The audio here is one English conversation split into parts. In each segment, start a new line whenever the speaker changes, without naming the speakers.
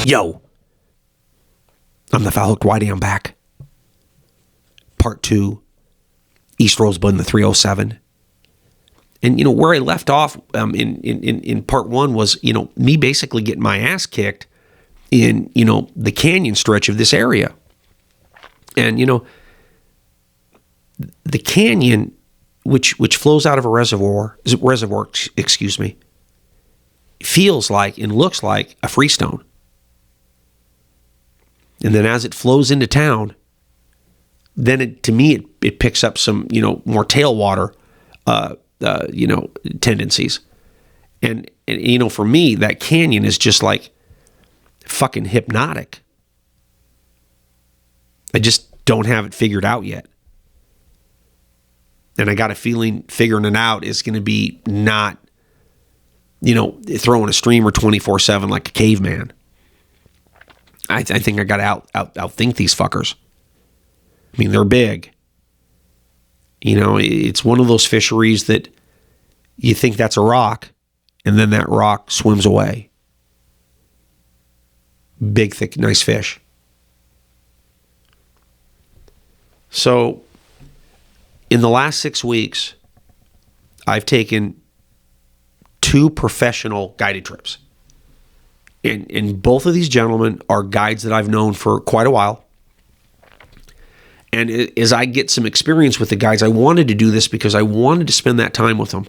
Yo, I'm the foul hooked whitey. I'm back. Part 2, East Rosebud in the 307. And, where I left off in part 1 was, me basically getting my ass kicked in, the canyon stretch of this area. And, the canyon, which flows out of a reservoir, feels like and looks like a freestone. And then as it flows into town, then it picks up some, more tailwater, tendencies. And, for me, that canyon is just like fucking hypnotic. I just don't have it figured out yet. And I got a feeling figuring it out is going to be not, throwing a streamer 24/7 like a caveman. I think I got to outthink these fuckers. I mean, they're big. It's one of those fisheries that you think that's a rock, and then that rock swims away. Big, thick, nice fish. So, in the last 6 weeks, I've taken 2 professional guided trips. And both of these gentlemen are guides that I've known for quite a while. And as I get some experience with the guides, I wanted to do this because I wanted to spend that time with them.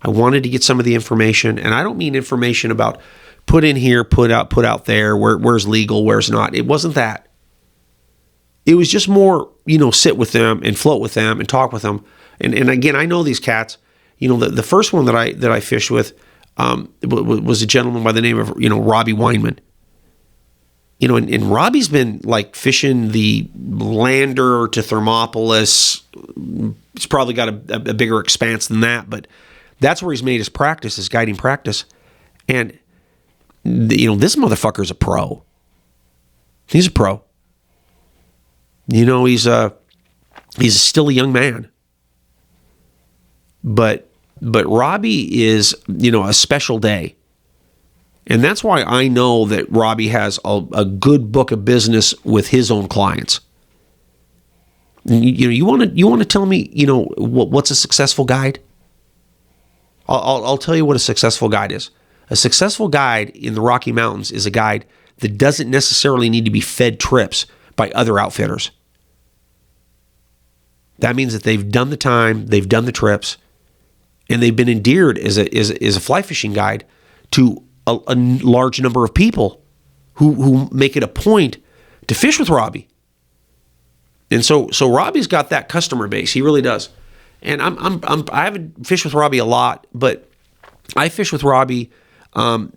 I wanted to get some of the information, and I don't mean information about put in here, put out there, where's legal, where's not. It wasn't that. It was just more, sit with them and float with them and talk with them. And again, I know these cats. The first one that I fished with was a gentleman by the name of Robbie Weinman. And Robbie's been like fishing the Lander to Thermopolis. He's probably got a bigger expanse than that, but that's where he's made his practice, his guiding practice. And this motherfucker's a pro. He's a pro. He's still a young man. But Robbie is, a special day. And that's why I know that Robbie has a good book of business with his own clients. You want to tell me, what's a successful guide? I'll tell you what a successful guide is. A successful guide in the Rocky Mountains is a guide that doesn't necessarily need to be fed trips by other outfitters. That means that they've done the time, they've done the trips, and they've been endeared as a fly fishing guide to a large number of people who make it a point to fish with Robbie. And so Robbie's got that customer base. He really does. And I haven't fished with Robbie a lot, but I fished with Robbie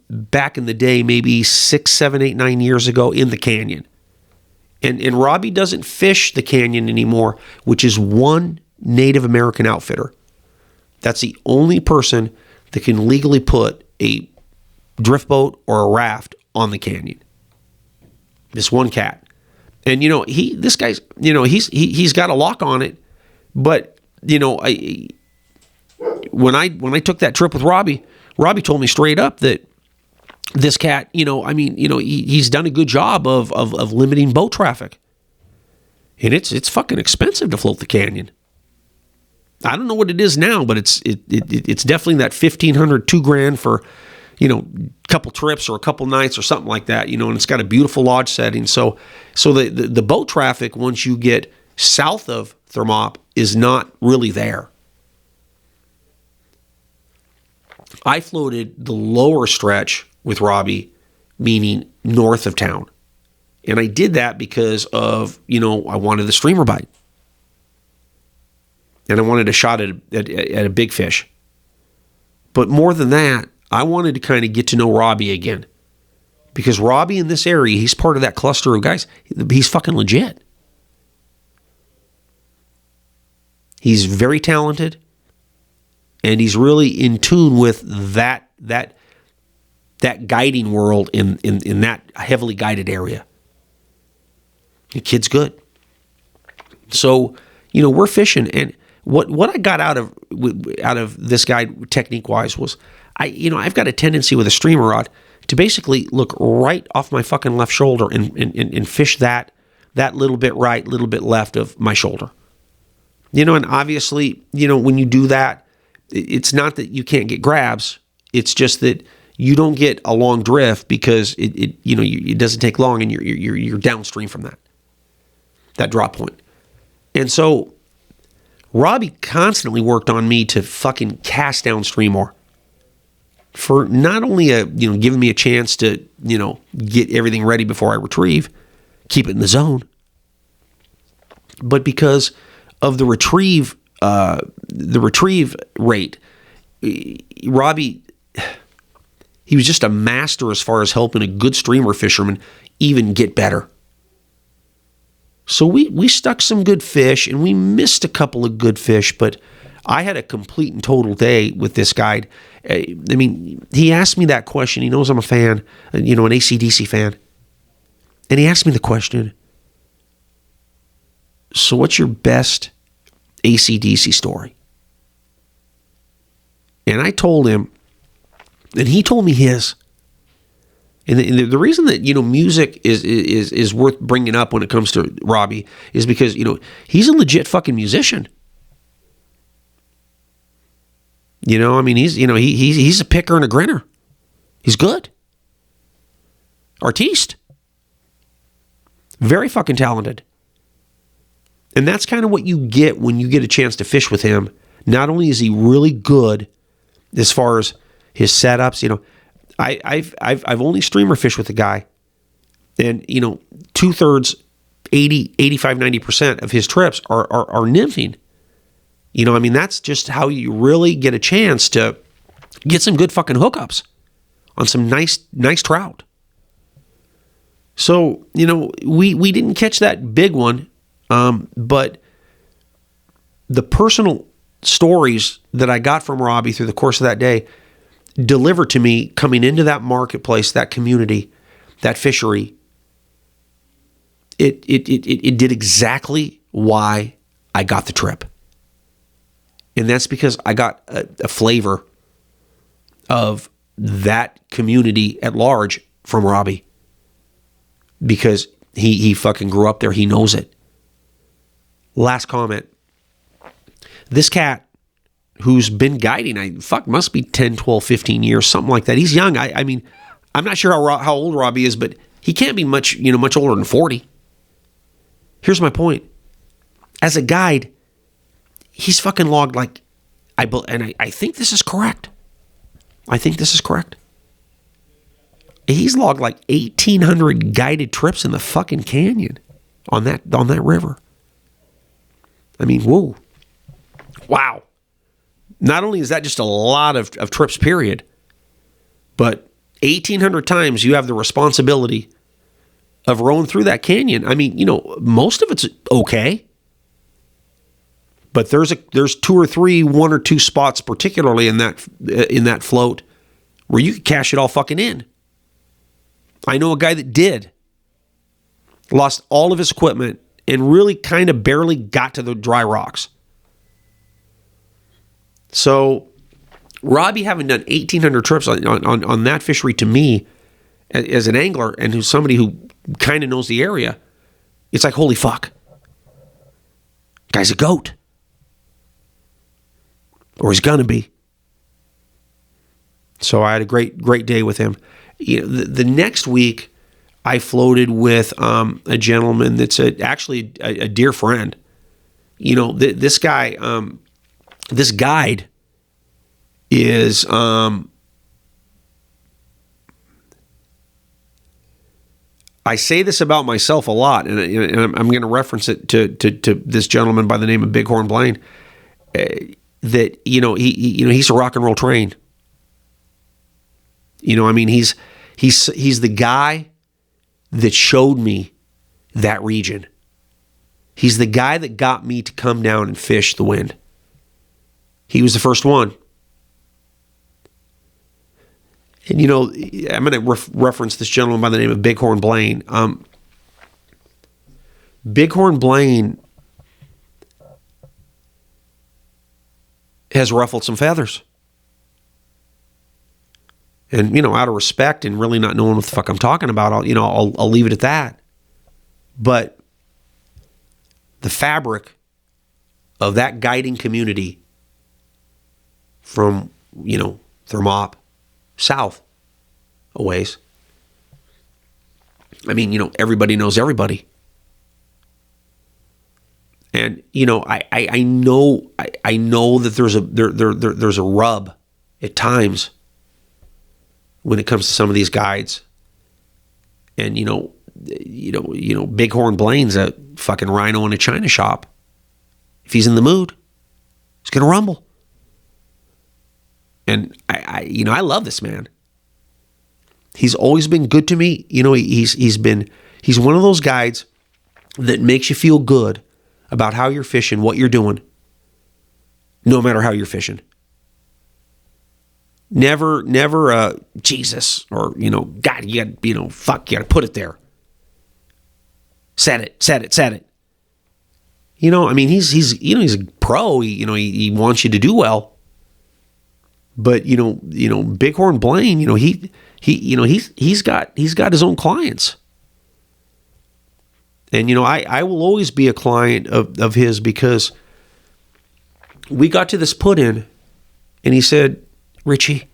back in the day, maybe 6, 7, 8, 9 years ago in the canyon. And Robbie doesn't fish the canyon anymore, which is one Native American outfitter. That's the only person that can legally put a drift boat or a raft on the canyon. This one cat. And he's got a lock on it, but when I took that trip with Robbie told me straight up that this cat, he's done a good job of limiting boat traffic. And it's fucking expensive to float the canyon. I don't know what it is now, but it's definitely that $1,500, $2,000 for, couple trips or a couple nights or something like that, and it's got a beautiful lodge setting. So the boat traffic, once you get south of Thermop, is not really there. I floated the lower stretch with Robbie, meaning north of town. And I did that because of, I wanted the streamer bite. And I wanted a shot at a big fish. But more than that, I wanted to kind of get to know Robbie again. Because Robbie in this area, he's part of that cluster of guys. He's fucking legit. He's very talented. And he's really in tune with that guiding world in that heavily guided area. The kid's good. So, we're fishing, and what I got out of this guide technique wise was I've got a tendency with a streamer rod to basically look right off my fucking left shoulder and fish that little bit right, little bit left of my shoulder. And obviously, when you do that, it's not that you can't get grabs. It's just that you don't get a long drift because it doesn't take long, and you're downstream from that drop point. And so Robbie constantly worked on me to fucking cast downstream more, for not only giving me a chance to get everything ready before I retrieve, keep it in the zone, but because of the retrieve rate. Robbie, he was just a master as far as helping a good streamer fisherman even get better. So we stuck some good fish, and we missed a couple of good fish, but I had a complete and total day with this guide. I mean, he asked me that question. He knows I'm a fan, an AC/DC fan. And he asked me the question, so what's your best AC/DC story? And I told him, and he told me his. And the reason that music is worth bringing up when it comes to Robbie is because he's a legit fucking musician. He's a picker and a grinner. He's good. Artiste. Very fucking talented. And that's kind of what you get when you get a chance to fish with him. Not only is he really good as far as his setups, I've only streamer fished with the guy, and 2/3, 80, 85, 90% of his trips are nymphing. That's just how you really get a chance to get some good fucking hookups on some nice trout. So, we didn't catch that big one, but the personal stories that I got from Robbie through the course of that day delivered to me coming into that marketplace, that community, that fishery. It did exactly why I got the trip. And that's because I got a flavor of that community at large from Robbie. Because he fucking grew up there. He knows it. Last comment. This cat who's been guiding, must be 10, 12, 15 years, something like that. He's young. I mean, I'm not sure how old Robbie is, but he can't be much older than 40. Here's my point. As a guide, he's fucking logged like, I think this is correct. He's logged like 1,800 guided trips in the fucking canyon on that river. I mean, whoa. Wow. Not only is that just a lot of trips, period, but 1,800 times you have the responsibility of rowing through that canyon. I mean, most of it's okay, but there's 2 or 3, 1 or 2 spots, particularly in that float, where you could cash it all fucking in. I know a guy that did. Lost all of his equipment and really kind of barely got to the dry rocks. So Robbie, having done 1,800 trips on that fishery, to me, as an angler and who's somebody who kind of knows the area, it's like, holy fuck. Guy's a goat. Or he's gonna be. So I had a great day with him. The next week, I floated with a gentleman that's actually a dear friend. This guy, this guide is I say this about myself a lot, and I'm going to reference it to this gentleman by the name of Bighorn Blaine. That he's a rock and roll train. He's the guy that showed me that region. He's the guy that got me to come down and fish the wind. He was the first one. And I'm going to reference this gentleman by the name of Bighorn Blaine. Bighorn Blaine has ruffled some feathers. And, out of respect and really not knowing what the fuck I'm talking about, I'll leave it at that. But the fabric of that guiding community from, Thermop south a ways. I mean, everybody knows everybody. And, I know that there's a rub at times when it comes to some of these guides. And, Bighorn Blaine's a fucking rhino in a china shop. If he's in the mood, he's going to rumble. And I love this man. He's always been good to me. He's one of those guides that makes you feel good about how you're fishing, what you're doing, no matter how you're fishing. Never, Jesus, or, God, you got, you got to put it there. Set it. He's a pro. He wants you to do well. But, Bighorn Blaine, he's got his own clients. And, I will always be a client of his, because we got to this put-in and he said, Richie,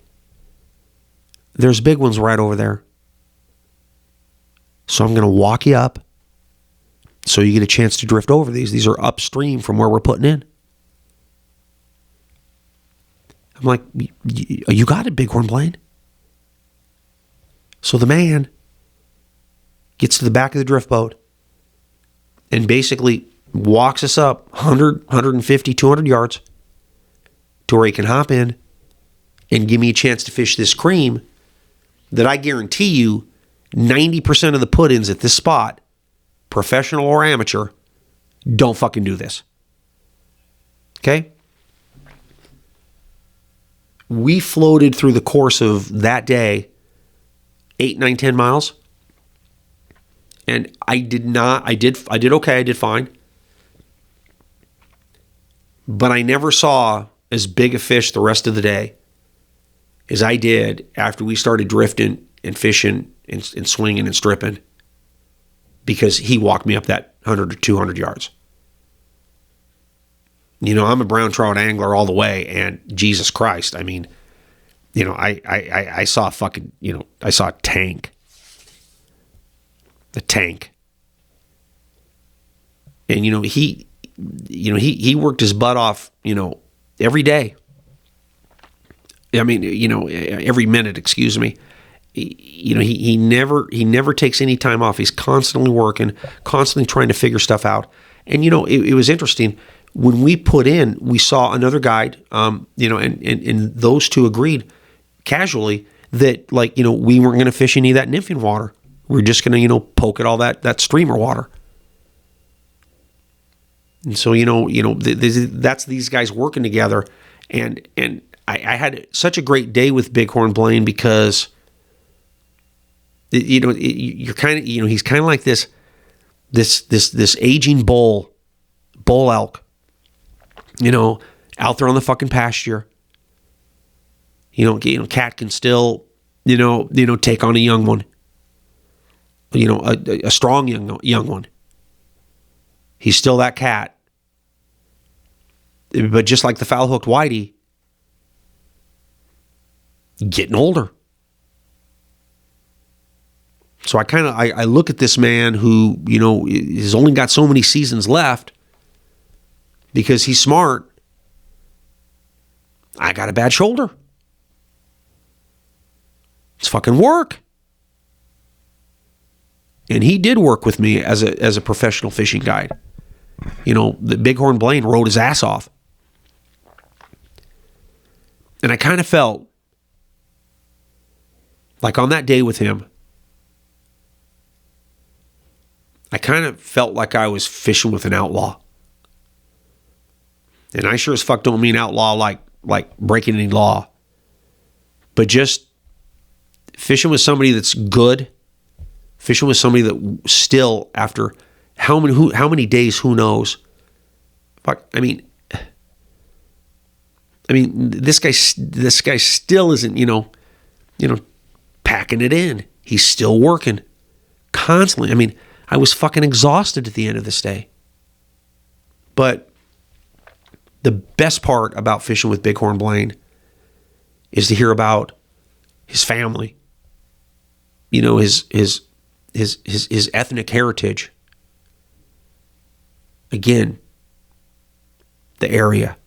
there's big ones right over there. So I'm going to walk you up so you get a chance to drift over these. These are upstream from where we're putting in. I'm like, you got it, Bighorn Blaine. So the man gets to the back of the drift boat and basically walks us up 100, 150, 200 yards to where he can hop in and give me a chance to fish this cream that I guarantee you 90% of the put-ins at this spot, professional or amateur, don't fucking do this. Okay? We floated through the course of that day 8, 9, 10 miles. And I did okay, I did fine. But I never saw as big a fish the rest of the day as I did after we started drifting and fishing and swinging and stripping, because he walked me up that 100 to 200 yards. I'm a brown trout angler all the way, and Jesus Christ, I mean, I saw a fucking, I saw a tank. The tank. And, he worked his butt off, every day. I mean, every minute, excuse me. He never takes any time off. He's constantly working, constantly trying to figure stuff out. And, it was interesting. When we put in, we saw another guide, and those two agreed casually that, we weren't going to fish any of that nymphing water. We're just going to, poke at all that streamer water. And so, that's these guys working together. And I had such a great day with Bighorn Blaine because, you're kind of, he's kind of like this aging bull elk, out there on the fucking pasture. Cat can still, take on a young one, a strong young one. He's still that cat. But just like the foul-hooked whitey, getting older. So I look at this man who, has only got so many seasons left because he's smart. I got a bad shoulder. It's fucking work. And he did work with me as a professional fishing guide. The Bighorn Blaine rode his ass off. And I kind of felt like on that day with him, I kind of felt like I was fishing with an outlaw. And I sure as fuck don't mean outlaw like breaking any law. But just fishing with somebody that's good, fishing with somebody that still, after how many days, who knows? Fuck, I mean, this guy still isn't, packing it in. He's still working constantly. I mean, I was fucking exhausted at the end of this day. But the best part about fishing with Bighorn Blaine is to hear about his family, his ethnic heritage. Again, the area,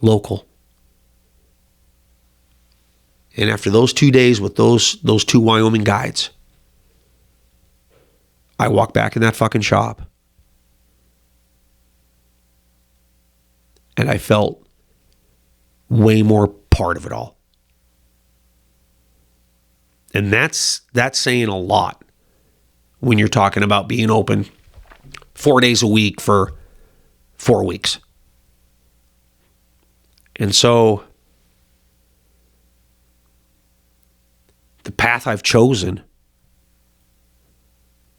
local. And after those 2 days with those two Wyoming guides, I walked back in that fucking shop and I felt way more part of it all. And that's saying a lot when you're talking about being open 4 days a week for 4 weeks. And so the path I've chosen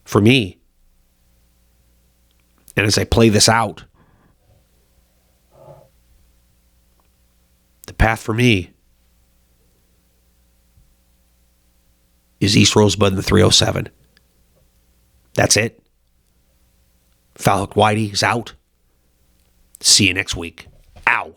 for me, and as I play this out, the path for me is East Rosebud in the 307. That's it. Foul Hook Whitey is out. See you next week. Ow.